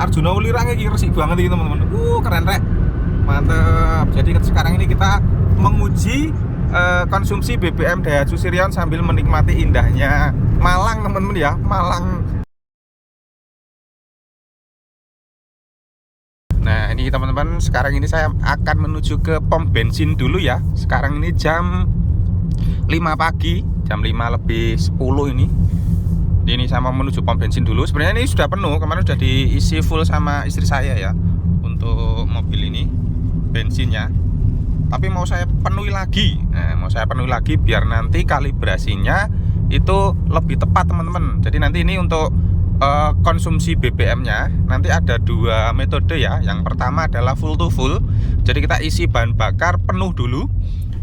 Arjuna Ulirang iki resik banget iki teman-teman. Keren rek. Mantep. Jadi sekarang ini kita menguji konsumsi BBM Daihatsu Sirion sambil menikmati indahnya Malang teman-teman ya. Malang. Nah ini teman-teman, sekarang ini saya akan menuju ke pom bensin dulu ya. Sekarang ini jam 5 pagi, jam 5 lebih 10 ini. Ini saya mau menuju pom bensin dulu. Sebenarnya ini sudah penuh, kemarin sudah diisi full sama istri saya ya untuk mobil ini bensinnya. Tapi mau saya penuhi lagi. Nah, mau saya penuhi lagi biar nanti kalibrasinya itu lebih tepat teman-teman. Jadi nanti ini untuk konsumsi BBM-nya nanti ada dua metode ya. Yang pertama adalah full to full. Jadi kita isi bahan bakar penuh dulu,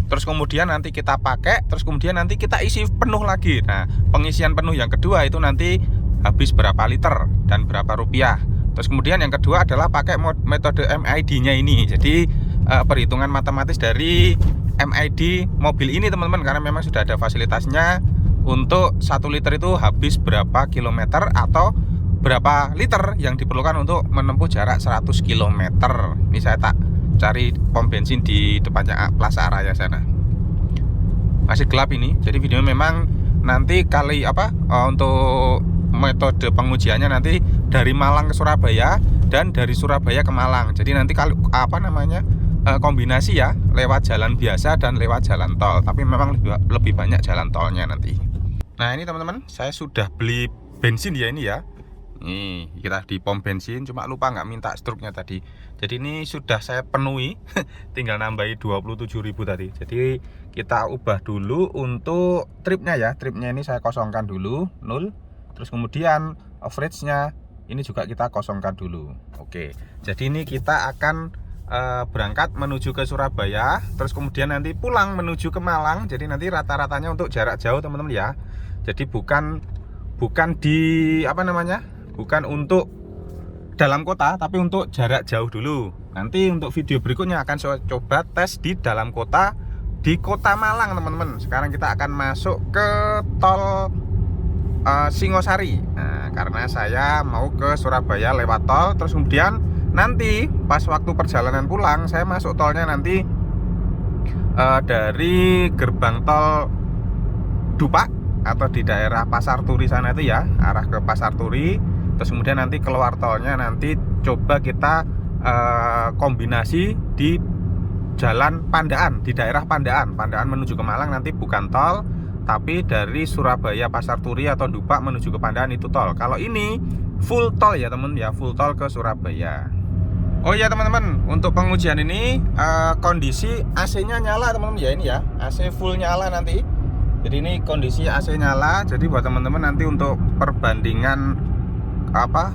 terus kemudian nanti kita pakai, terus kemudian nanti kita isi penuh lagi. Nah, pengisian penuh yang kedua itu nanti habis berapa liter dan berapa rupiah. Terus kemudian yang kedua adalah pakai metode MID-nya ini. Jadi perhitungan matematis dari MID mobil ini teman-teman, karena memang sudah ada fasilitasnya untuk 1 liter itu habis berapa kilometer atau berapa liter yang diperlukan untuk menempuh jarak 100 km. Ini saya tak cari pom bensin di depannya Plaza Araya sana. Masih gelap ini, jadi video memang nanti untuk metode pengujiannya nanti dari Malang ke Surabaya dan dari Surabaya ke Malang. Jadi nanti kalau kombinasi ya, lewat jalan biasa dan lewat jalan tol. Tapi memang lebih banyak jalan tolnya nanti. Nah ini teman-teman, saya sudah beli bensin ya ini ya. Nih kita di pom bensin, cuma lupa nggak minta struknya tadi. Jadi ini sudah saya penuhi, tinggal nambahi 27.000 tadi. Jadi kita ubah dulu untuk tripnya ya. Tripnya ini saya kosongkan dulu 0. Terus kemudian average-nya ini juga kita kosongkan dulu. Oke, jadi ini kita akan berangkat menuju ke Surabaya, terus kemudian nanti pulang menuju ke Malang. Jadi nanti rata-ratanya untuk jarak jauh teman-teman ya. Jadi bukan bukan untuk dalam kota, tapi untuk jarak jauh dulu. Nanti untuk video berikutnya akan saya coba tes di dalam kota, di kota Malang teman-teman. Sekarang kita akan masuk ke tol Singosari. Nah, karena saya mau ke Surabaya lewat tol, terus kemudian nanti pas waktu perjalanan pulang saya masuk tolnya nanti dari gerbang tol Dupak atau di daerah Pasar Turi sana itu ya, arah ke Pasar Turi. Terus kemudian nanti keluar tolnya nanti coba kita kombinasi di jalan Pandaan, di daerah Pandaan menuju ke Malang. Nanti bukan tol, tapi dari Surabaya Pasar Turi atau Dupak menuju ke Pandaan itu tol. Kalau ini full tol ya teman ya, full tol ke Surabaya. Oh ya teman-teman, untuk pengujian ini kondisi AC-nya nyala teman-teman ya, ini ya AC full nyala nanti. Jadi ini kondisi AC nyala. Jadi buat teman-teman nanti untuk perbandingan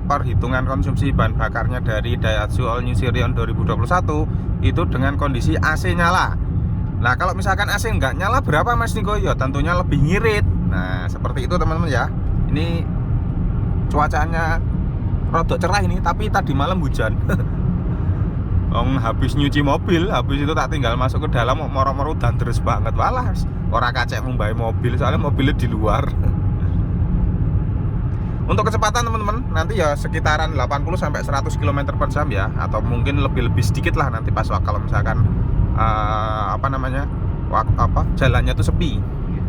perhitungan konsumsi bahan bakarnya dari Daihatsu All New Sirion 2021 itu dengan kondisi AC nyala. Nah kalau misalkan AC nggak nyala berapa Mas Niko? Ya tentunya lebih ngirit. Nah seperti itu teman-teman ya. Ini cuacanya rodok cerah ini, tapi tadi malam hujan. Habis nyuci mobil, habis itu tak tinggal masuk ke dalam, moro-moro dan terus banget. Walah, orang kacek membawa mobil, soalnya mobilnya di luar. Untuk kecepatan teman-teman nanti ya sekitaran 80-100 km per jam ya, atau mungkin lebih sedikit lah nanti pas kalau misalkan jalannya tuh sepi.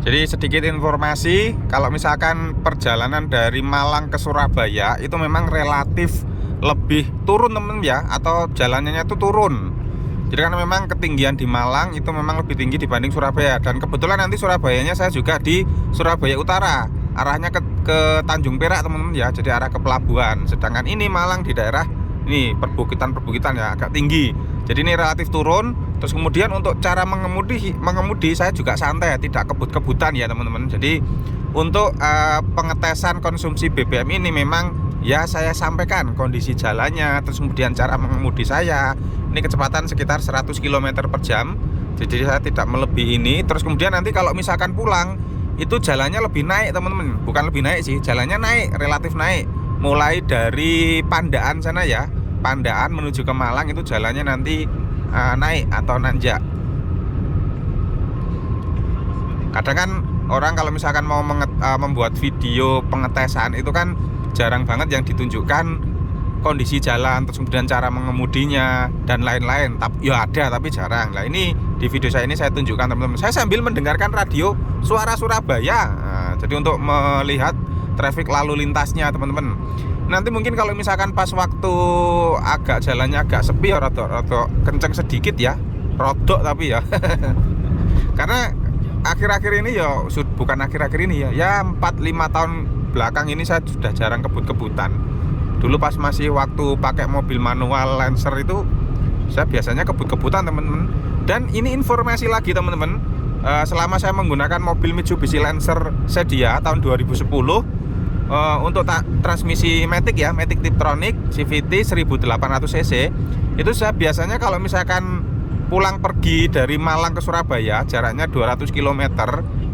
Jadi sedikit informasi, kalau misalkan perjalanan dari Malang ke Surabaya itu memang relatif lebih turun temen ya, atau jalannya itu turun. Jadi karena memang ketinggian di Malang itu memang lebih tinggi dibanding Surabaya. Dan kebetulan nanti Surabayanya saya juga di Surabaya Utara, arahnya ke Tanjung Perak teman-teman ya, jadi arah ke pelabuhan. Sedangkan ini Malang di daerah ini perbukitan ya, agak tinggi. Jadi ini relatif turun. Terus kemudian untuk cara mengemudi saya juga santai, tidak kebut-kebutan ya teman-teman. Jadi untuk pengetesan konsumsi BBM ini memang ya saya sampaikan kondisi jalannya, terus kemudian cara mengemudi saya. Ini kecepatan sekitar 100 km per jam. Jadi saya tidak melebihi ini. Terus kemudian nanti kalau misalkan pulang itu jalannya lebih naik teman-teman. Bukan lebih naik sih, jalannya naik, relatif naik. Mulai dari Pandaan sana ya, Pandaan menuju ke Malang itu jalannya nanti naik atau nanjak. Kadang kan orang kalau misalkan mau membuat video pengetesan itu kan jarang banget yang ditunjukkan kondisi jalan, terus kemudian cara mengemudinya dan lain-lain. Tapi ya ada, tapi jarang. Nah, ini di video saya ini saya tunjukkan teman-teman. Saya sambil mendengarkan radio suara Surabaya. Nah, jadi untuk melihat traffic lalu lintasnya teman-teman. Nanti mungkin kalau misalkan pas waktu agak jalannya agak sepi ya rodok kenceng sedikit ya. Rodok tapi ya. Karena akhir-akhir ini ya bukan akhir-akhir ini ya 4-5 tahun belakang ini saya sudah jarang kebut-kebutan. Dulu pas masih waktu pakai mobil manual Lancer itu saya biasanya kebut-kebutan teman-teman. Dan ini informasi lagi teman-teman, selama saya menggunakan mobil Mitsubishi Lancer Sedia tahun 2010 untuk transmisi Matic ya, Matic Tiptronic CVT 1800cc, itu saya biasanya kalau misalkan pulang pergi dari Malang ke Surabaya jaraknya 200 km,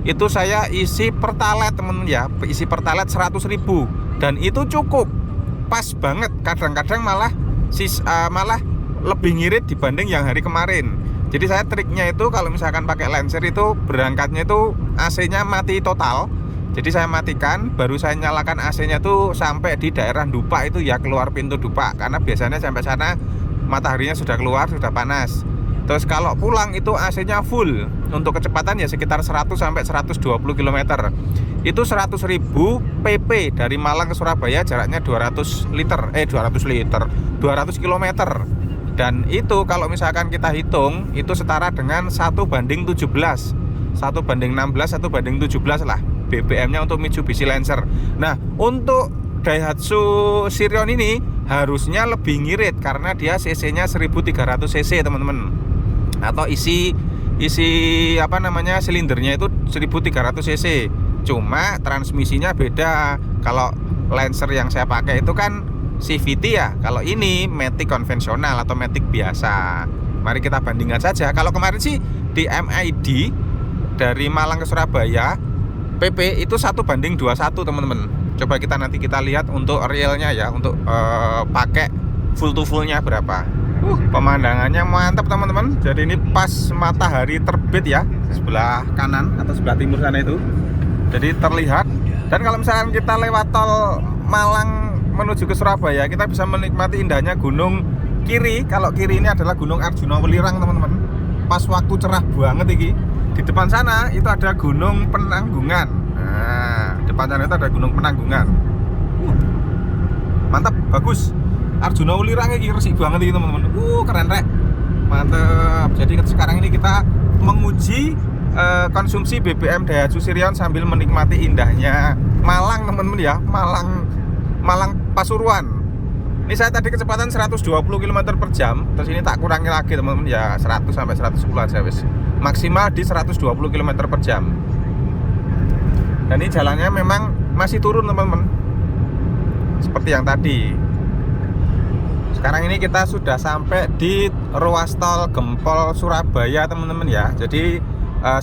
itu saya isi pertalite temen ya, isi pertalite 100.000, dan itu cukup pas banget. Kadang-kadang malah lebih ngirit dibanding yang hari kemarin. Jadi saya triknya itu kalau misalkan pakai Lancer itu berangkatnya itu AC-nya mati total. Jadi saya matikan, baru saya nyalakan AC-nya tuh sampai di daerah Dupak itu ya, keluar pintu Dupak, karena biasanya sampai sana mataharinya sudah keluar, sudah panas. Terus kalau pulang itu AC-nya full. Untuk kecepatan ya sekitar 100 sampai 120 km. Itu 100.000 pp dari Malang ke Surabaya jaraknya 200 km. Dan itu kalau misalkan kita hitung itu setara dengan 1:17, 1:16, 1:17 lah BBM-nya untuk Mitsubishi Lancer. Nah, untuk Daihatsu Sirion ini harusnya lebih ngirit karena dia cc-nya 1300 cc teman-teman. Atau isi silindernya itu 1300 cc. Cuma transmisinya beda. Kalau Lancer yang saya pakai itu kan CVT ya. Kalau ini Matic konvensional atau Matic biasa. Mari kita bandingkan saja. Kalau kemarin sih di MID dari Malang ke Surabaya PP itu 1:21 teman-teman. Coba nanti kita lihat untuk realnya ya, untuk pakai full to fullnya berapa. Pemandangannya mantap teman-teman. Jadi ini pas matahari terbit ya, sebelah kanan atau sebelah timur sana itu. Jadi terlihat. Dan kalau misalkan kita lewat tol Malang menuju ke Surabaya, kita bisa menikmati indahnya gunung kiri. Kalau kiri ini adalah Gunung Arjuna Welirang teman-teman. Pas waktu cerah banget ini. Di depan sana itu ada Gunung Penanggungan. Nah, depan sana itu ada Gunung Penanggungan. Mantap, bagus. Arjuna Welirang ini resik banget ini teman-teman. Keren rek. Mantap. Jadi sekarang ini kita menguji konsumsi BBM Daihatsu Sirion sambil menikmati indahnya Malang teman-teman ya. Malang Pasuruan. Ini saya tadi kecepatan 120 km per jam. Terus ini tak kurangi lagi teman-teman ya, 100 sampai 110 aja wis. Maksimal di 120 km per jam. Dan ini jalannya memang masih turun teman-teman. Seperti yang tadi. Sekarang ini kita sudah sampai di ruas tol Gempol Surabaya teman-teman ya. Jadi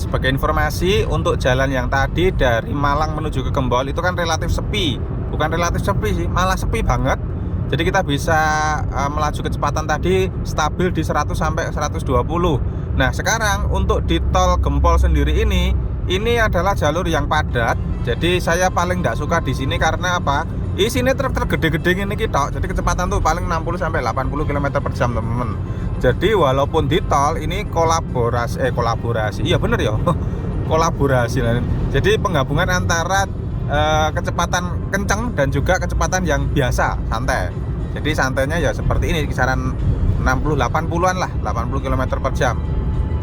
sebagai informasi, untuk jalan yang tadi dari Malang menuju ke Gempol itu kan relatif sepi. Bukan relatif sepi sih, malah sepi banget. Jadi kita bisa melaju kecepatan tadi stabil di 100 sampai 120. Nah, sekarang untuk di tol Gempol sendiri ini adalah jalur yang padat. Jadi saya paling tidak suka di sini karena apa? Di sini truk gede-gede ini kita. Jadi kecepatan tuh paling 60 sampai 80 km per jam, teman-teman. Jadi walaupun di tol ini kolaborasi. Iya bener ya. Kolaborasi. Jadi penggabungan antara kecepatan kencang dan juga kecepatan yang biasa, santai. Jadi santainya ya seperti ini, kisaran 60-80an lah, 80 km per jam.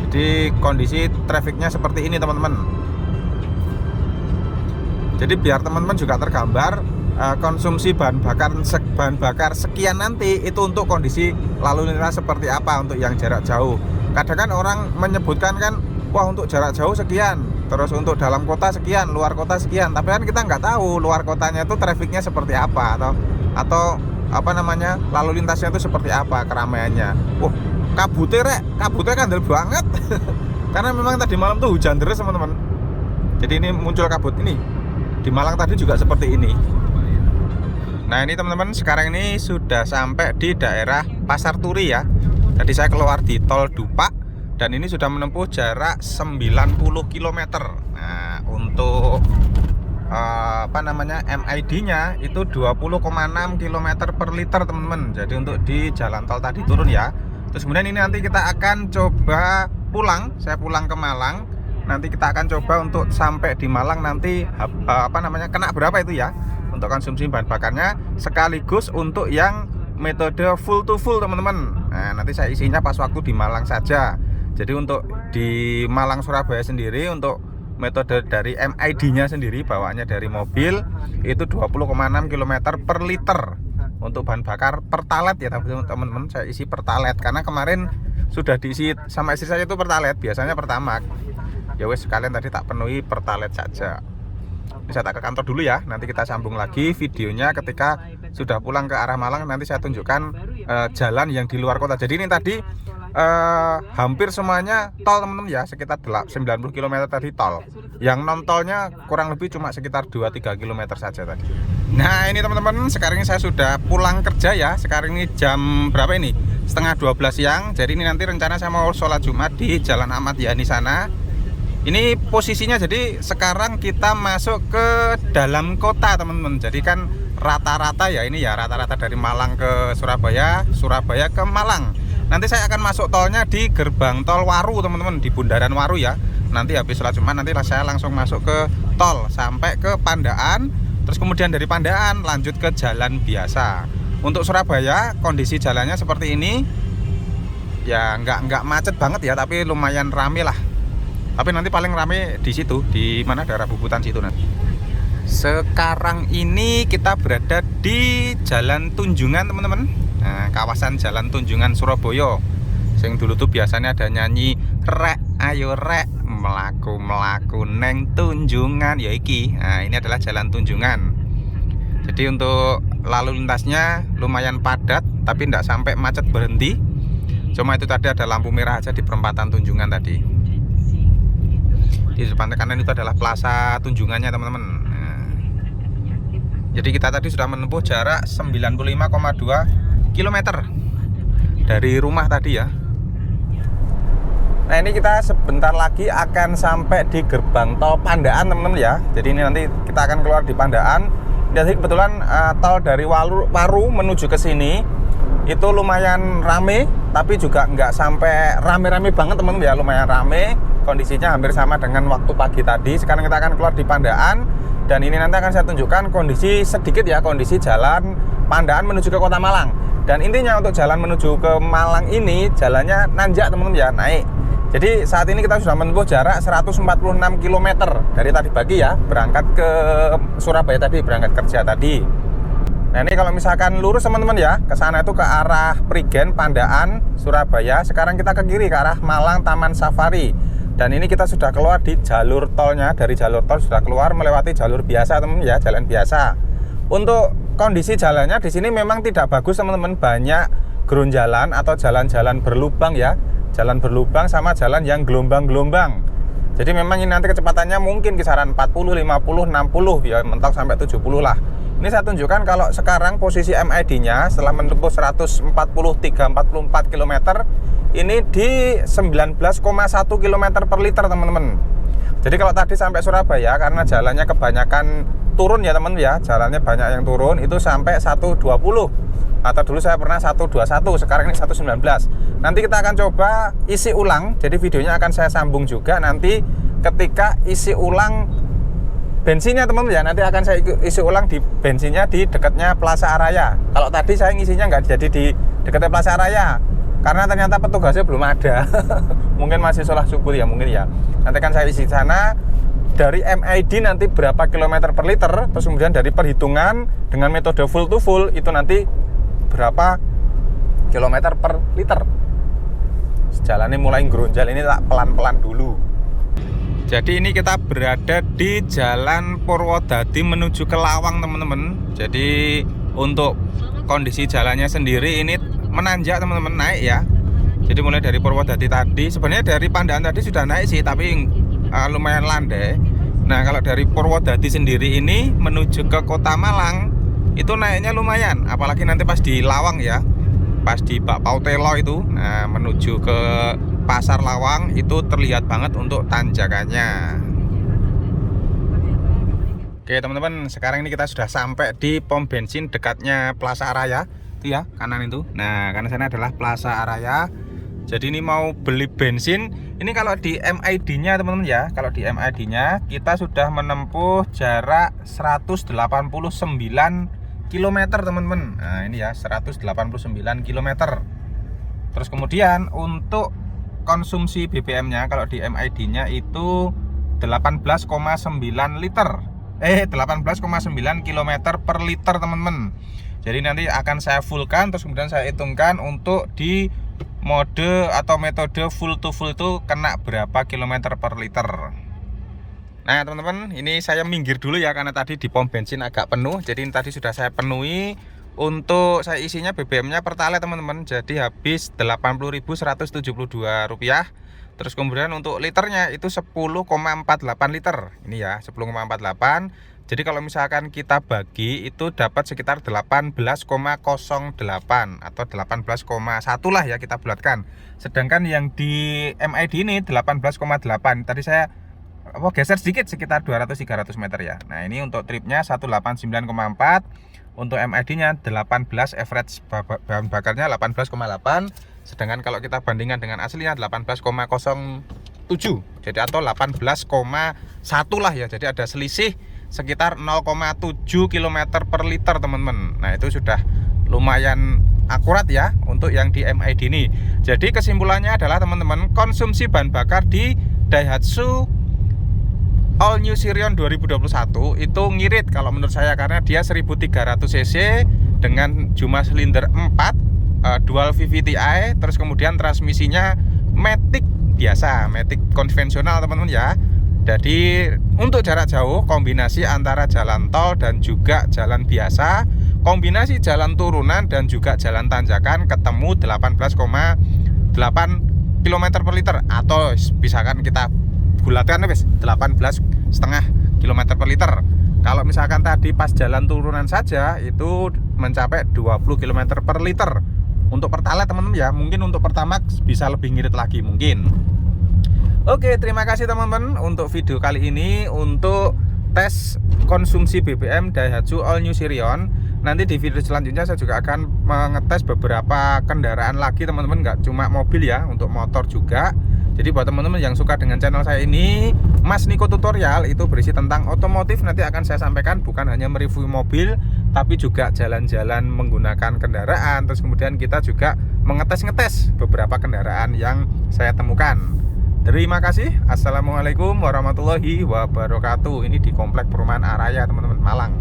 Jadi kondisi trafficnya seperti ini teman-teman. Jadi biar teman-teman juga tergambar konsumsi bahan bakar sekian nanti itu untuk kondisi lalu lintas seperti apa untuk yang jarak jauh. Kadang kan orang menyebutkan kan, wah untuk jarak jauh sekian, terus untuk dalam kota sekian, luar kota sekian. Tapi kan kita nggak tahu luar kotanya itu trafficnya seperti apa, atau apa namanya, lalu lintasnya itu seperti apa, keramaiannya. Kabutnya kandel banget. Karena memang tadi malam tuh hujan deras teman-teman. Jadi ini muncul kabut ini. Di Malang tadi juga seperti ini. Nah ini teman-teman, sekarang ini sudah sampai di daerah Pasar Turi ya. Tadi saya keluar di tol Dupak dan ini sudah menempuh jarak 90 km. Nah untuk apa namanya, MID-nya itu 20,6 km per liter teman-teman. Jadi untuk di jalan tol tadi turun ya. Terus kemudian ini nanti kita akan coba pulang, saya pulang ke Malang. Nanti kita akan coba untuk sampai di Malang nanti apa namanya, kena berapa itu ya untuk konsumsi bahan bakarnya, sekaligus untuk yang metode full to full teman-teman. Nah, nanti saya isinya pas waktu di Malang saja. Jadi untuk di Malang Surabaya sendiri, untuk metode dari MID-nya sendiri, bawaannya dari mobil itu 20,6 km per liter untuk bahan bakar pertalite ya teman-teman. Saya isi pertalite karena kemarin sudah diisi sama istri saya itu pertalite, biasanya pertamax. Ya wes, sekalian tadi tak penuhi pertalite saja. Bisa tak ke kantor dulu ya, nanti kita sambung lagi videonya ketika sudah pulang ke arah Malang. Nanti saya tunjukkan jalan yang di luar kota. Jadi ini tadi hampir semuanya tol teman-teman ya, sekitar 90 km tadi tol. Yang non tolnya kurang lebih cuma sekitar 2-3 km saja tadi. Nah ini teman-teman, sekarang ini saya sudah pulang kerja ya. Sekarang ini jam berapa ini? Setengah 12 siang. Jadi ini nanti rencana saya mau sholat Jumat di Jalan Ahmad Yani sana. Ini posisinya, jadi sekarang kita masuk ke dalam kota teman-teman. Jadi kan rata-rata ya, ini ya rata-rata dari Malang ke Surabaya, Surabaya ke Malang. Nanti saya akan masuk tolnya di gerbang tol Waru teman-teman, di Bundaran Waru ya. Nanti habis sholat Jumat nanti saya langsung masuk ke tol sampai ke Pandaan. Terus kemudian dari Pandaan lanjut ke jalan biasa. Untuk Surabaya kondisi jalannya seperti ini. Ya nggak macet banget ya, tapi lumayan rame lah. Tapi nanti paling rame di situ, di mana daerah Bubutan situ nanti. Sekarang ini kita berada di Jalan Tunjungan teman-teman. Nah, kawasan Jalan Tunjungan Surabaya. Yang dulu tuh biasanya ada nyanyi rek, ayo rek, melaku neng Tunjungan ya iki. Nah, ini adalah Jalan Tunjungan. Jadi untuk lalu lintasnya lumayan padat, tapi tidak sampai macet berhenti. Cuma itu tadi ada lampu merah aja di perempatan Tunjungan tadi. Di depan kanan itu adalah Plaza Tunjungannya teman-teman. Nah, jadi kita tadi sudah menempuh jarak 95,2 km dari rumah tadi ya. Nah ini kita sebentar lagi akan sampai di gerbang tol Pandaan teman-teman ya. Jadi ini nanti kita akan keluar di Pandaan. Jadi kebetulan tol dari Waru menuju ke sini itu lumayan rame, tapi juga nggak sampai rame-rame banget teman-teman ya, lumayan rame. Kondisinya hampir sama dengan waktu pagi tadi. Sekarang kita akan keluar di Pandaan, dan ini nanti akan saya tunjukkan kondisi sedikit ya, kondisi jalan Pandaan menuju ke Kota Malang. Dan intinya untuk jalan menuju ke Malang ini jalannya nanjak teman-teman ya, naik. Jadi saat ini kita sudah menempuh jarak 146 km dari tadi pagi ya, berangkat ke Surabaya tadi, berangkat kerja tadi. Nah ini kalau misalkan lurus teman-teman ya, ke sana itu ke arah Prigen, Pandaan, Surabaya. Sekarang kita ke kiri ke arah Malang Taman Safari. Dan ini kita sudah keluar di jalur tolnya. Dari jalur tol sudah keluar melewati jalur biasa teman-teman ya, jalan biasa. Untuk kondisi jalannya di sini memang tidak bagus teman-teman, banyak gerunjalan atau jalan-jalan berlubang ya. Jalan berlubang sama jalan yang gelombang-gelombang. Jadi memang ini nanti kecepatannya mungkin kisaran 40, 50, 60 ya, mentok sampai 70 lah. Ini saya tunjukkan kalau sekarang posisi MID-nya setelah menempuh 143-44 km ini di 19,1 km per liter teman-teman. Jadi kalau tadi sampai Surabaya karena jalannya kebanyakan turun ya teman-teman ya, jalannya banyak yang turun, itu sampai 120. Atau dulu saya pernah 121, sekarang ini 119. Nanti kita akan coba isi ulang. Jadi videonya akan saya sambung juga nanti ketika isi ulang bensinnya teman-teman ya. Nanti akan saya isi ulang di bensinnya di dekatnya Plaza Araya. Kalau tadi saya ngisinya nggak jadi di dekatnya Plaza Araya karena ternyata petugasnya belum ada. Mungkin masih sholat subuh ya, mungkin ya. Nanti akan saya isi sana. Dari MID nanti berapa kilometer per liter, terus kemudian dari perhitungan dengan metode full to full itu nanti berapa kilometer per liter. Jalannya mulai geronjal, ini tak pelan-pelan dulu. Jadi ini kita berada di Jalan Purwodadi menuju ke Lawang teman-teman. Jadi untuk kondisi jalannya sendiri ini menanjak teman-teman, naik ya. Jadi mulai dari Purwodadi tadi, sebenarnya dari Pandaan tadi sudah naik sih, tapi lumayan landai. Nah kalau dari Purwodadi sendiri ini menuju ke Kota Malang itu naiknya lumayan, apalagi nanti pas di Lawang ya, pas di Bak Pautelo itu, nah menuju ke Pasar Lawang itu terlihat banget untuk tanjakannya. Oke teman-teman, sekarang ini kita sudah sampai di pom bensin dekatnya Plaza Araya. Itu ya, kanan itu. Nah, kanan sana adalah Plaza Araya. Jadi ini mau beli bensin. Ini kalau di MID-nya teman-teman ya, kalau di MID-nya kita sudah menempuh jarak 189 km teman-teman. Nah, ini ya 189 km. Terus kemudian untuk konsumsi BBM-nya kalau di MID-nya itu 18,9 liter. 18,9 km per liter teman-teman. Jadi nanti akan saya fullkan, terus kemudian saya hitungkan untuk di mode atau metode full to full itu kena berapa kilometer per liter. Nah teman-teman, ini saya minggir dulu ya karena tadi di pom bensin agak penuh. Jadi ini tadi sudah saya penuhi. Untuk saya isinya BBM-nya Pertalite teman-teman. Jadi habis Rp80.172. Terus kemudian untuk liternya itu 10,48 liter. Ini ya 10,48. Jadi kalau misalkan kita bagi itu dapat sekitar 18,08 atau 18,1 lah ya kita bulatkan. Sedangkan yang di MID ini 18,8. Tadi saya geser sedikit sekitar 200-300 meter ya. Nah ini untuk tripnya 189,4. Untuk MID-nya 18, average bahan bakarnya 18,8. Sedangkan kalau kita bandingkan dengan aslinya 18,07. Jadi atau 18,1 lah ya. Jadi ada selisih sekitar 0,7 km per liter teman-teman. Nah itu sudah lumayan akurat ya untuk yang di MID ini. Jadi kesimpulannya adalah teman-teman, konsumsi bahan bakar di Daihatsu All New Sirion 2021 itu ngirit kalau menurut saya, karena dia 1300 cc dengan jumlah silinder 4, dual VVTi, terus kemudian transmisinya Matic biasa, Matic konvensional teman-teman ya. Jadi untuk jarak jauh kombinasi antara jalan tol dan juga jalan biasa, kombinasi jalan turunan dan juga jalan tanjakan, ketemu 18,8 km per liter, atau misalkan kita bulatkan wis 18,5 km per liter. Kalau misalkan tadi pas jalan turunan saja itu mencapai 20 km per liter. Untuk Pertalite teman-teman ya, mungkin untuk Pertamax bisa lebih ngirit lagi mungkin. Oke, terima kasih teman-teman untuk video kali ini untuk tes konsumsi BBM Daihatsu All New Sirion. Nanti di video selanjutnya saya juga akan mengetes beberapa kendaraan lagi teman-teman, nggak cuma mobil ya, untuk motor juga. Jadi buat teman-teman yang suka dengan channel saya ini, Mas Niko Tutorial, itu berisi tentang otomotif. Nanti akan saya sampaikan bukan hanya mereview mobil, tapi juga jalan-jalan menggunakan kendaraan. Terus kemudian kita juga mengetes-ngetes beberapa kendaraan yang saya temukan. Terima kasih. Assalamualaikum warahmatullahi wabarakatuh. Ini di Komplek Perumahan Araya teman-teman, Malang.